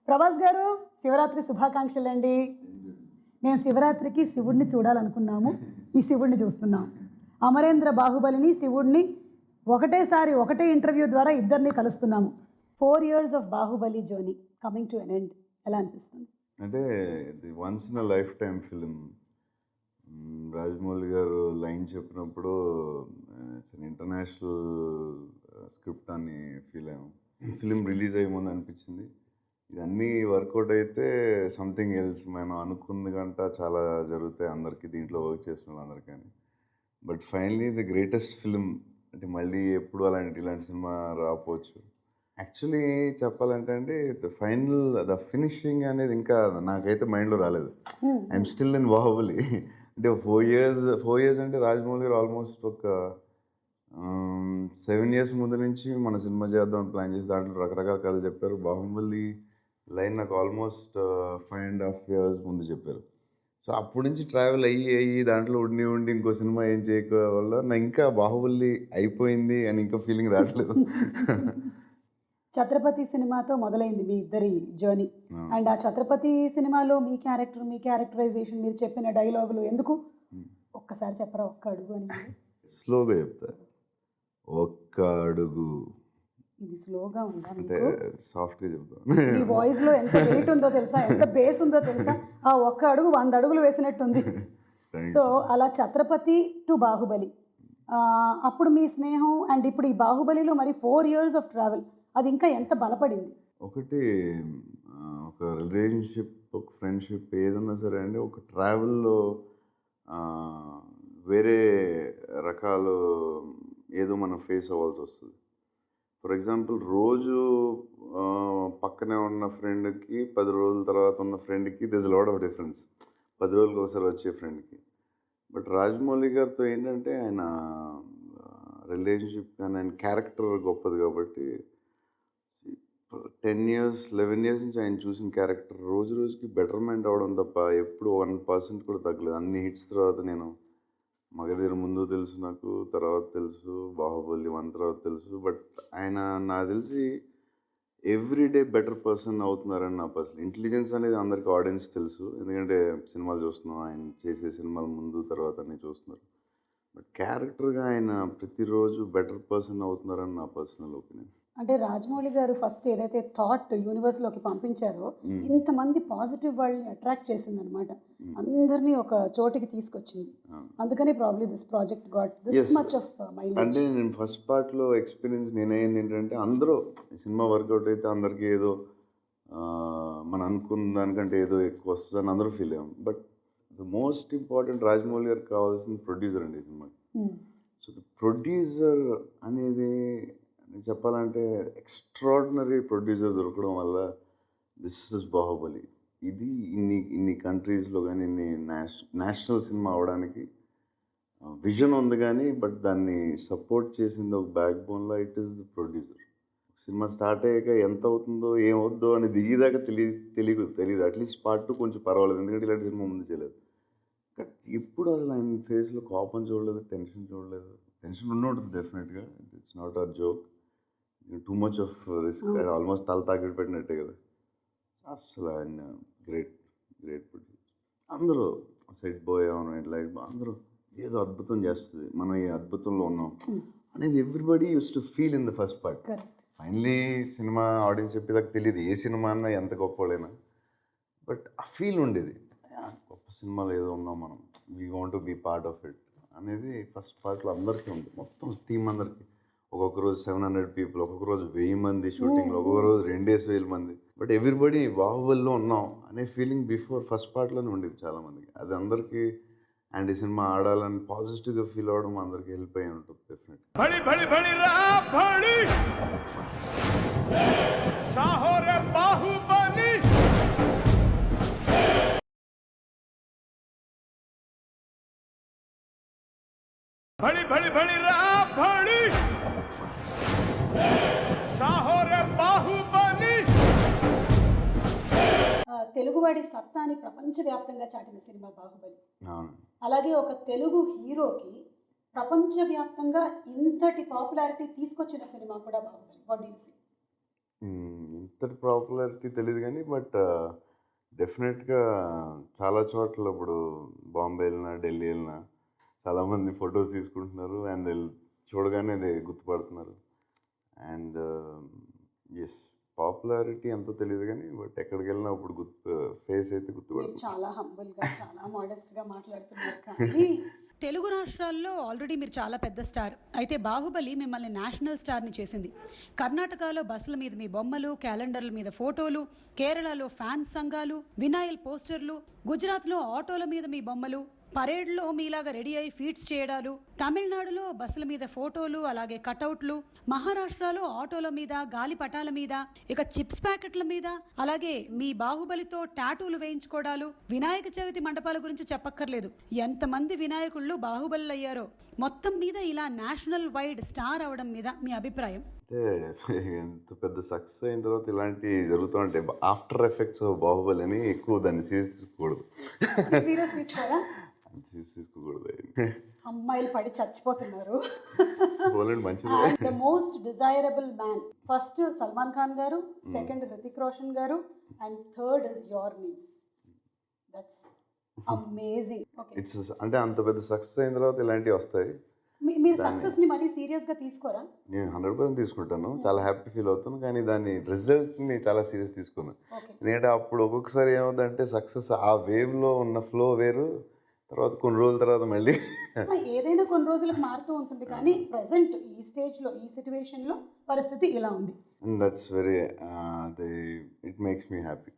ప్రభాస్ గారు శివరాత్రి శుభాకాంక్షలు అండి. మేము శివరాత్రికి శివుడిని చూడాలనుకున్నాము, ఈ శివుడిని చూస్తున్నాం. అమరేంద్ర బాహుబలిని శివుడిని ఒకటేసారి ఒకటే ఇంటర్వ్యూ ద్వారా ఇద్దరిని కలుస్తున్నాము. 4 years of Baahubali journey coming to an end. ఎలా అనిపిస్తుంది? అంటే ఇది once in a life time film. Rajamouli గారు లైన్ చెప్పినప్పుడు ఇంటర్నేషనల్ స్క్రిప్ట్ అని ఫీల్ అయ్యాము. ఫిలిం రిలీజ్ అయ్యే ముందు అనిపించింది ఇది అన్నీ వర్కౌట్ అయితే సంథింగ్ ఎల్స్, మనం అనుకుంది కంట చాలా జరుగుతాయి అందరికీ, దీంట్లో వర్క్ చేసిన వాళ్ళందరికీ. But finally the greatest film. అంటే మళ్ళీ ఎప్పుడు ఇలాంటి సినిమా రాకపోవచ్చు. యాక్చువల్లీ చెప్పాలంటే అండి, ద ఫినిషింగ్ అనేది ఇంకా నాకైతే మైండ్లో రాలేదు. I'm still in Baahubali. అంటే 4 years అంటే రాజమౌళి గారు ఆల్మోస్ట్ ఒక 7 years ముందు నుంచి మన సినిమా చేద్దాం ప్లాన్ చేసి దాంట్లో రకరకాల కథలు చెప్పారు. బాహుబలి లైన్ నాకు ఆల్మోస్ట్ 5.5 years ముందు చెప్పారు. సో అప్పటి నుంచి ట్రావెల్ అయ్యి దాంట్లో ఉండి ఇంకో సినిమా ఏం చేయక వల్ల నా ఇంకా బాహుబలి అయిపోయింది అని ఇంకా ఫీలింగ్ రావట్లేదు. ఛత్రపతి సినిమాతో మొదలైంది మీ ఇద్దరి జర్నీ. అండ్ ఆ ఛత్రపతి సినిమాలో మీ క్యారెక్టరైజేషన్, మీరు చెప్పిన డైలాగులు ఎందుకు ఒక్కసారి చెప్పరా? ఒక్క అడుగు అని. స్లోగా చెప్తా. ఒక్క అడుగు. ఇది స్లోగా ఉందా అంటే మీకు? సాఫ్ట్గా చెప్తాను. మీ వాయిస్ లో ఎంత వెయిట్ ఉందో తెలుసా, ఎంత బేస్ ఉందో తెలుసా? ఆ ఒక్క అడుగు 100 అడుగులు వేసినట్టుంది. సో అలా ఛత్రపతి టు బాహుబలి, అప్పుడు మీ స్నేహం అండ్ ఇప్పుడు ఈ బాహుబలిలో మరి 4 years ఆఫ్ ట్రావెల్, అది ఇంకా ఎంత బలపడింది? ఒకటి ఒక రిలేషన్షిప్, ఒక ఫ్రెండ్షిప్ ఏదన్నా సరే అండి, ఒక ట్రావెల్లో వేరే రకాలు ఏదో మనం ఫేస్ అవ్వాల్సి వస్తుంది. ఫర్ ఎగ్జాంపుల్, రోజు పక్కనే ఉన్న ఫ్రెండ్కి 10 రోజుల తర్వాత ఉన్న ఫ్రెండ్కి దిస్ లాట్ ఆఫ్ డిఫరెన్స్. 10 రోజులకు ఒకసారి వచ్చే ఫ్రెండ్కి. బట్ రాజమౌళి గారితో ఏంటంటే ఆయన రిలేషన్షిప్ కానీ ఆయన క్యారెక్టర్ గొప్పది కాబట్టి 10 years 11 years నుంచి ఆయన చూసిన క్యారెక్టర్ రోజు రోజుకి బెటర్మెంట్ అవడం తప్ప ఎప్పుడు 1% కూడా తగ్గలేదు. అన్ని హిట్స్ తర్వాత నేను మగధీర ముందు తెలుసు, నాకు తర్వాత తెలుసు, బాహుబలి 1 తర్వాత తెలుసు. బట్ ఆయన నాకు తెలిసి ఎవ్రీడే బెటర్ పర్సన్ అవుతున్నారని నా పర్సనల్ ఇంటెలిజెన్స్ అనేది అందరికీ ఆడియన్స్ తెలుసు, ఎందుకంటే సినిమాలు చూస్తున్నాం, ఆయన చేసే సినిమాలు ముందు తర్వాత అన్నీ చూస్తున్నారు. బట్ క్యారెక్టర్గా ఆయన ప్రతిరోజు బెటర్ పర్సన్ అవుతున్నారని నా పర్సనల్ ఒపీనియన్. అంటే రాజమౌళి గారు ఫస్ట్ ఏదైతే థాట్ యూనివర్స్లోకి పంపించారో, ఇంతమంది పాజిటివ్ వాళ్ళని అట్రాక్ట్ చేసింది అనమాట. అందరినీ ఒక చోటికి తీసుకొచ్చింది. అందుకని probably this project got this much of mileage. అంటే నేను ఫస్ట్ పార్ట్లో ఎక్స్పీరియన్స్ నేనైంది ఏంటంటే, అందరూ సినిమా వర్కౌట్ అయితే అందరికీ ఏదో మనం అనుకున్న దానికంటే ఏదో ఎక్కువ వస్తుందని అందరూ ఫీల్ అయ్యాం. But the most important Rajamouli గారికి కావాల్సిన ప్రొడ్యూసర్ అండి ఈ సినిమాకి. సో ద ప్రొడ్యూసర్ అనేది చెప్పాలంటే ఎక్స్ట్రాడినరీ ప్రొడ్యూసర్ దొరకడం వల్ల దిస్ ఇస్ బాహుబలి. ఇది ఇన్ని కంట్రీస్లో కానీ ఇన్ని నేషనల్ సినిమా అవడానికి విజన్ ఉంది కానీ, బట్ దాన్ని సపోర్ట్ చేసింది ఒక బ్యాక్ బోన్లో it is the producer. Cinema start అయ్యాక ఎంత అవుతుందో ఏమవుద్దో అని దిగేదాకా తెలియదు. అట్లీస్ట్ పార్ట్ 2 కొంచెం పర్వాలేదు, ఎందుకంటే ఇలాంటి సినిమా ముందు చేయలేదు. బట్ ఇప్పుడు అసలు ఆయన ఫేస్లో కోపం చూడలేదు, టెన్షన్ చూడలేదు. టెన్షన్ ఉంటుంది డెఫినెట్గా, it's not a joke. Too much of risk, almost తల తాకిడి పెట్టినట్టే కదా. అసలు ఆయన గ్రేట్ ప్రొడ్యూసర్. అందరూ సెట్ బాయ్ అవును, ఇట్లా అందరూ ఏదో అద్భుతం చేస్తుంది, మనం ఈ అద్భుతంలో ఉన్నాం అనేది everybody used to feel in the first part. Finally cinema audience చెప్పేదాకా తెలియదు ఏ సినిమా అన్నా ఎంత గొప్పవాళ్ళైనా, బట్ ఆ ఫీల్ ఉండేది, గొప్ప సినిమాలో ఏదో ఉన్నాం మనం, we want to be part of it అనేది ఫస్ట్ పార్ట్లో అందరికీ ఉంది. మొత్తం టీం అందరికీ. ఒక్కొక్క రోజు 700 people, ఒక్కొక్క రోజు 1000 మంది షూటింగ్లో, ఒక్కొక్క రోజు 2,000 మంది. బట్ ఎవ్రీబడి బాహుబలిలో ఉన్నాం అనే ఫీలింగ్ బిఫోర్ ఫస్ట్ పార్ట్లోనే ఉండేది చాలామందికి. అది అందరికీ అండ్ ఈ సినిమా ఆడాలని పాజిటివ్గా ఫీల్ అవ్వడం అందరికీ హెల్ప్ అయ్యి ఉంటుంది డెఫినెట్గా. తెలుగువాడి సత్తాని ప్రపంచవ్యాప్తంగా చాటిన సినిమా బాహుబలి. అలాగే ఒక తెలుగు హీరోకి ప్రపంచవ్యాప్తంగా ఇంతటి పాపులారిటీ తీసుకొచ్చిన సినిమా కూడా Baahubali. What do you see? ఇంతటి పాపులారిటీ తెలియదు కానీ బట్ డెఫినెట్గా చాలా చోట్ల ఇప్పుడు బాంబే వెళ్ళినా ఢిల్లీ వెళ్ళినా చాలామంది ఫొటోస్ తీసుకుంటున్నారు అండ్ చూడగానే అది గుర్తుపడుతున్నారు అండ్ ఎస్ పాపులారిటీ ఎంతో తెలియదు కానీ బట్ ఎక్కడికి వెళ్ళినా ఇప్పుడు ఫేస్ అయితే మీరు గుర్తుపడుతుంది. చాలా హంబుల్గా చాలా మోడెస్ట్గా మాట్లాడుతున్నారు కానీ తెలుగు రాష్ట్రాల్లో ఆల్రెడీ మీరు చాలా పెద్ద స్టార్. అయితే బాహుబలి మిమ్మల్ని నేషనల్ స్టార్ని చేసింది. కర్ణాటకలో బస్సుల మీద మీ బొమ్మలు, క్యాలెండర్ల మీద ఫోటోలు, కేరళలో ఫ్యాన్స్ సంఘాలు, వినాయల్ పోస్టర్లు, గుజరాత్లో ఆటోల మీద మీ బొమ్మలు, పరేడ్లో మీలాగా రెడీ అయి ఫీట్స్ చేయడాలు, తమిళనాడులో బస్సుల మీద ఫోటోలు అలాగే కటౌట్లు, మహారాష్ట్రలో ఆటోల మీద, గాలి పటాల మీద, ఇక చిప్స్ ప్యాకెట్ల మీద, అలాగే మీ బాహుబలితో టాటూలు వేయించుకోవడాలు, వినాయక చవితి మండపాల గురించి చెప్పక్కర్లేదు. ఎంతమంది వినాయకుళ్ళు బాహుబలి అయ్యారో. మొత్తం మీద ఇలా నేషనల్ వైడ్ స్టార్ అవడం మీద మీ అభిప్రాయం? అంటే ఎంత పెద్ద సక్సెస్ అయిన తర్వాత ఇలాంటివి జరుగుతూ ఉంటాయి. ఆఫ్టర్ ఎఫెక్ట్స్ బాహుబలి అని ఎక్కువ దాన్ని సీరియస్ తీసుకోకూడదు. సీరియస్ తీసుకోరా? సీరియస్ తీసుకోకూడదు. అమ్మాయిలు పడి చచ్చిపోతున్నారు. పోలండి మంచిది. The most desirable man, first Salman Khan గారు, సెకండ్ హృతిక్ రోషన్ గారు, and third is your name. That's amazing. Okay, it's అంటే అంత పెద్ద సక్సెస్ అయిన తర్వాత ఇలాంటివి వస్తాయి. మీరు సక్సెస్ ని మరీ సీరియస్ గా తీసుకోరా? నేను 100% తీసుకుంటాను, చాలా హ్యాపీ ఫీల్ అవుతాను, కానీ దాన్ని రిజల్ట్ని చాలా సీరియస్ తీసుకున్నాను. ఓకే, ఎందుకంటే అప్పుడు ఒక్కొక్కసారి ఏమవుతుందంటే సక్సెస్ ఆ వేవ్లో ఉన్న ఫ్లో వేరు, తర్వాత కొన్ని రోజుల తర్వాత మళ్ళీ ఏదైనా కొన్ని రోజులకు మారుతూ ఉంటుంది, కానీ ప్రెసెంట్ ఈ స్టేజ్ లో ఈ సిచ్యువేషన్ లో పరిస్థితి ఇలా ఉంది. That's very it makes me happy.